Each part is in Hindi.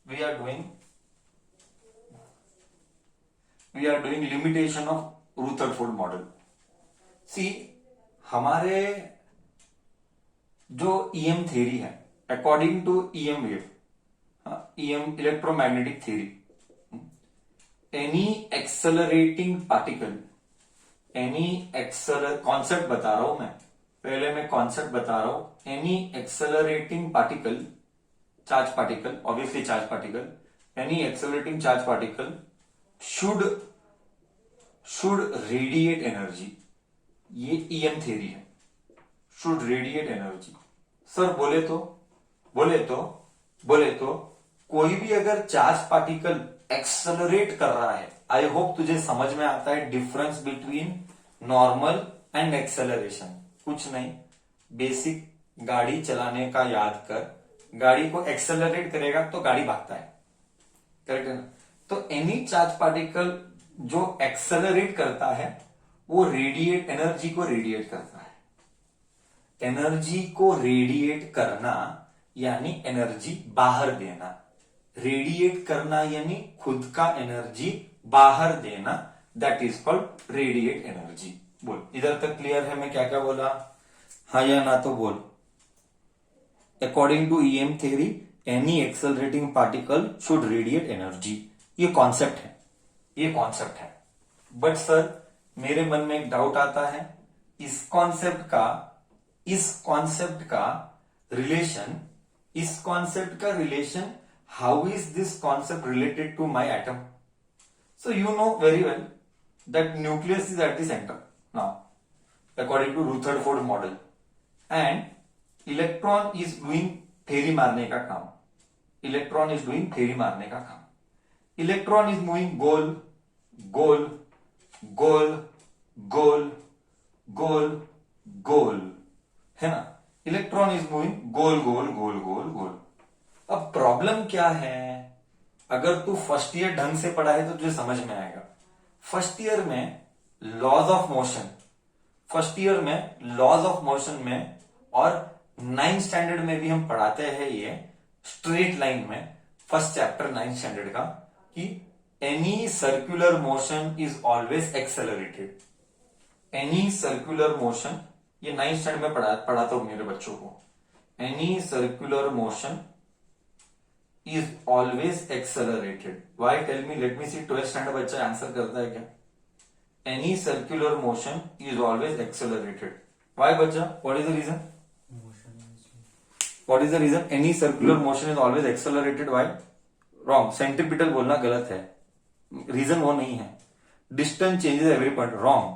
we are doing limitation of Rutherford model. See, हमारे जो EM theory है, according to EM wave, EM electromagnetic theory, any accelerating particle, concept बता रहा हूं मैं concept बता रहा हूं. Any accelerating particle, charge particle, obviously charge particle, any accelerating charge particle should radiate energy. ये EM theory है. Should radiate energy. सर बोले तो कोई भी अगर चार्ज पार्टिकल एक्सेलरेट कर रहा है, आई होप तुझे समझ में आता है difference between normal and acceleration. कुछ नहीं, बेसिक गाड़ी चलाने का याद कर. गाड़ी को एक्सेलरेट करेगा तो गाड़ी भागता है, करेक्ट है ना. तो एनी चार्ज पार्टिकल जो एक्सेलरेट करता है वो एनर्जी को रेडिएट करता है. एनर्जी को रेडिएट करना यानी एनर्जी बाहर देना. रेडिएट करना यानी खुद का एनर्जी बाहर देना. That is called radiate energy. बोल, इधर तक क्लियर है मैं क्या क्या बोला? हाँ या ना तो बोल. According to EM theory any accelerating particle should radiate energy. ये कॉन्सेप्ट है. बट सर मेरे मन में एक डाउट आता है, इस कॉन्सेप्ट का relation how is this concept related to my atom? So you know very well that nucleus is at the centre now according to Rutherford model, and electron is doing theory मारने का काम. इलेक्ट्रॉन इज मूविंग गोल गोल गोल गोल गोल गोल, है ना. इलेक्ट्रॉन इज मूविंग गोल गोल गोल गोल गोल. अब प्रॉब्लम क्या है? अगर तू फर्स्ट ईयर ढंग से पढ़ा है तो तुझे समझ में आएगा. फर्स्ट ईयर में लॉज ऑफ मोशन में और 9th स्टैंडर्ड में भी हम पढ़ाते हैं ये स्ट्रेट लाइन में. फर्स्ट चैप्टर 9th स्टैंडर्ड का कि any circular motion is always accelerated. Any circular motion, ये 9th स्टैंडर्ड में पढ़ाता हूं मेरे बच्चों को. Any circular motion is always accelerated. Why? Tell me, let me see. 12th standard बच्चा आंसर करता है क्या? Any circular motion is always accelerated. Why बच्चा? What is the reason? Any circular motion is always accelerated. Why? Wrong. Centripetal बोलना गलत है. रीजन वो नहीं है. Distance changes every point. Wrong.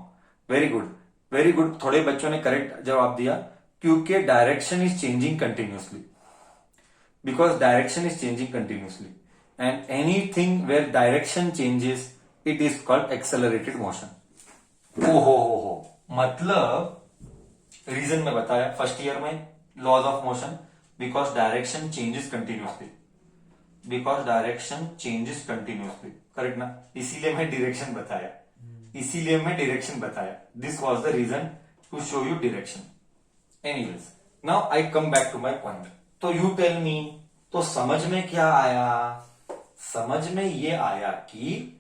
Very good. थोड़े बच्चों ने करेक्ट जवाब दिया. क्योंकि direction is changing continuously. Because direction is changing continuously, and anything where direction changes, it is called accelerated motion. हो मतलब रीजन में बताया फर्स्ट ईयर में, laws of motion, because direction changes continuously. Correct ना. इसीलिए मैं डायरेक्शन बताया. This was the reason to show you direction. Anyways, now I come back to my point. तो यू टेल मी, तो समझ में क्या आया? समझ में ये आया कि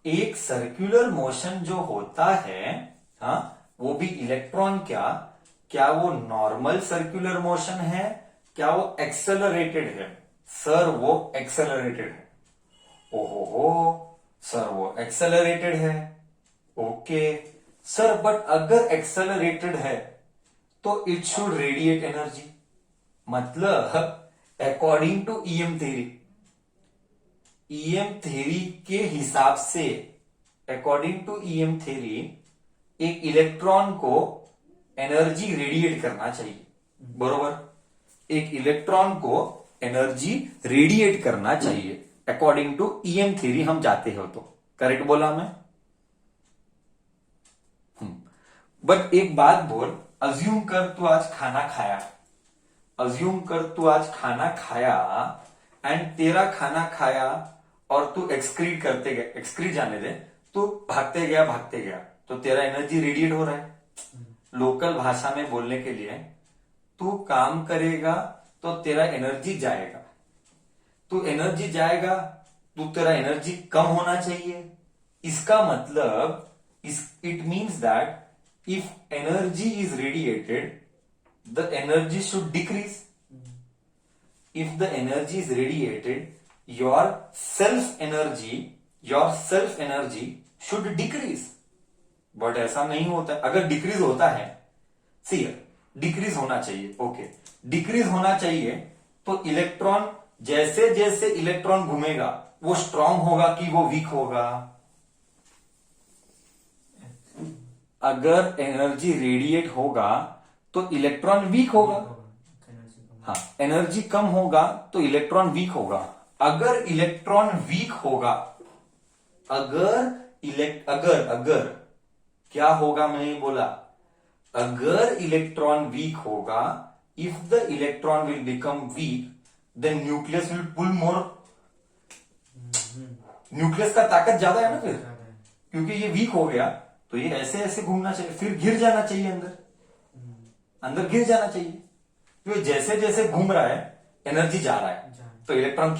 एक सर्कुलर मोशन जो होता है, वो भी इलेक्ट्रॉन क्या वो नॉर्मल सर्कुलर मोशन है? क्या वो एक्सेलरेटेड है? सर वो एक्सेलरेटेड है. ओहो सर वो एक्सेलरेटेड है. ओके सर, बट अगर एक्सेलरेटेड है तो इट शुड रेडिएट एनर्जी. मतलब अकॉर्डिंग टू ईएम थ्योरी के हिसाब से, एक इलेक्ट्रॉन को एनर्जी रेडिएट करना चाहिए. बरोबर? एक इलेक्ट्रॉन को एनर्जी रेडिएट करना चाहिए. अकॉर्डिंग टू ईएम थ्योरी हम जाते हो तो. करेक्ट बोला मैं? बट एक बात बोल, अज्यूम कर तू आज खाना खाया एंड तेरा खाना खाया और तू एक्सक्रीट जाने दे, तू भागते गया तो तेरा एनर्जी रेडिएट हो रहा है. लोकल भाषा में बोलने के लिए, तू काम करेगा तो तेरा एनर्जी जाएगा. तो एनर्जी जाएगा तो तेरा एनर्जी कम होना चाहिए। इसका मतलब it means that if energy is radiated the energy should decrease. If the energy is radiated your self energy should decrease. But ऐसा नहीं होता। अगर डिक्रीज होता है, सी डिक्रीज होना चाहिए, ओके, डिक्रीज होना चाहिए तो इलेक्ट्रॉन जैसे जैसे इलेक्ट्रॉन घूमेगा वो स्ट्रांग होगा कि वो वीक होगा? अगर एनर्जी रेडिएट होगा तो इलेक्ट्रॉन वीक होगा। हाँ, एनर्जी कम होगा तो इलेक्ट्रॉन वीक होगा। अगर इलेक्ट्रॉन वीक होगा, अगर क्या होगा, मैंने बोला अगर इलेक्ट्रॉन वीक होगा, if the electron will become weak then nucleus will pull more. Nucleus का ताकत ज्यादा है ना फिर, क्योंकि ये वीक हो गया तो ये ऐसे ऐसे घूमना चाहिए, फिर गिर जाना चाहिए, अंदर गिर जाना चाहिए। तो जैसे जैसे घूम रहा है एनर्जी जा रहा है, तो इलेक्ट्रॉन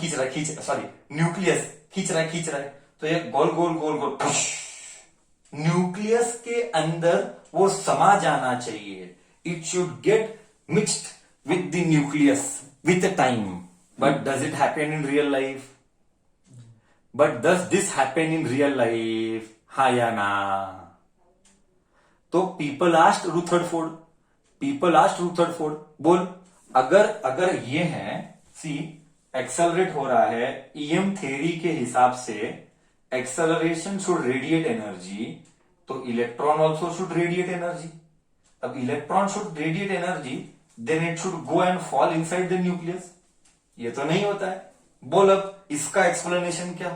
न्यूक्लियस खींच रहा है, तो ये गोल गोल गोल गोल न्यूक्लियस के अंदर वो समा जाना चाहिए। It should get mixed with the nucleus with time. But does it happen in real life? But does this happen in real life? हाँ या ना? तो पीपल आस्क्ड रुथरफोर्ड, बोल अगर ये है, सी एक्सेलरेट हो रहा है, ईएम थ्योरी के हिसाब से एक्सेलरेशन शुड रेडिएट एनर्जी, तो electron also should radiate energy. अब electron should radiate energy, then it should go and fall inside the nucleus. ये तो नहीं होता है। बोल अब इसका एक्सप्लेनेशन क्या?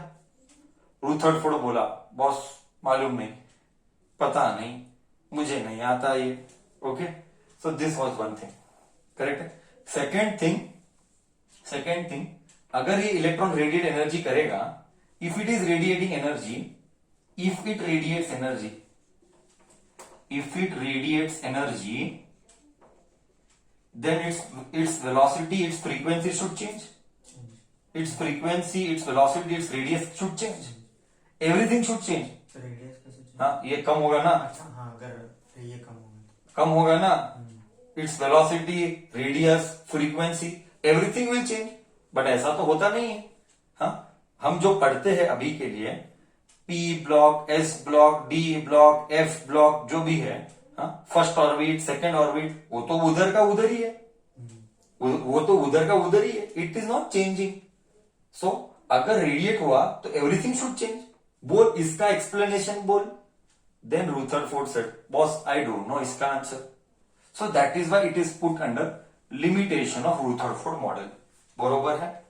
रुथरफोर्ड बोला, बॉस मालूम नहीं, पता नहीं, मुझे नहीं आता ये। Okay, so this was one thing, correct है। सेकेंड थिंग, अगर ये इलेक्ट्रॉन रेडिएट एनर्जी करेगा, if it is radiating energy, if it radiates energy, then its velocity, its frequency should change. Its frequency, its velocity, its radius should change. Everything should change. हाँ, ये कम होगा ना? हाँ, अगर ये कम होगा ना, its velocity, radius, frequency, everything will change. But ऐसा तो होता नहीं है। हाँ, हम जो पढ़ते हैं अभी के लिए P block, S block, D block, F block जो भी है, फर्स्ट ऑर्बिट, सेकेंड ऑर्बिट, वो तो उधर का उधर ही है, इट इज नॉट चेंजिंग। सो अगर रेडिएट हुआ तो एवरीथिंग शुड चेंज। बोल इसका एक्सप्लेनेशन बोल। Then Rutherford said, boss I don't know इसका answer. So that is why it is put under limitation of Rutherford model. बरोबर है?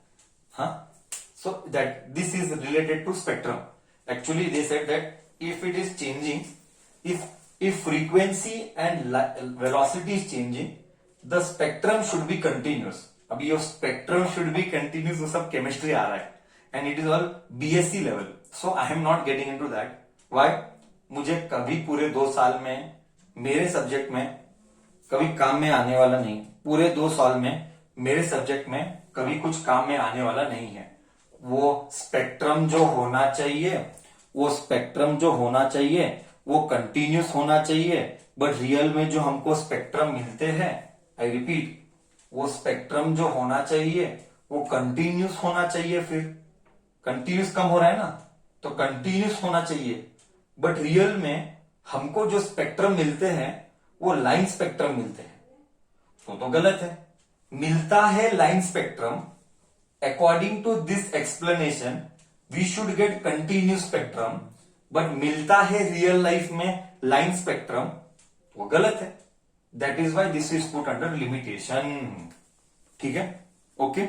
हाँ, so that this is related to spectrum. Actually, they said that if it is changing, if frequency and velocity is changing, the spectrum should be continuous. अब ये spectrum should be continuous, वो सब chemistry आ रहा है, and it is all BSc level. So I am not getting into that. Why? मुझे कभी पूरे 2 साल में मेरे सब्जेक्ट में कभी काम में आने वाला नहीं। पूरे 2 साल में मेरे सब्जेक्ट में कभी कुछ काम में आने वाला नहीं है। वो स्पेक्ट्रम जो होना चाहिए वो कंटिन्यूस होना चाहिए। बट रियल में जो हमको स्पेक्ट्रम मिलते हैं, आई रिपीट, वो स्पेक्ट्रम जो होना चाहिए वो कंटिन्यूस होना चाहिए। फिर कंटिन्यूस कम हो रहा है ना, तो कंटिन्यूस होना चाहिए। बट रियल में हमको जो स्पेक्ट्रम मिलते हैं वो लाइन स्पेक्ट्रम मिलते हैं, तो गलत है। मिलता है line spectrum, according to this explanation we should get continuous spectrum, but मिलता है रियल लाइफ में लाइन स्पेक्ट्रम, वो गलत है। That is why this is put under limitation. ठीक है, ओके।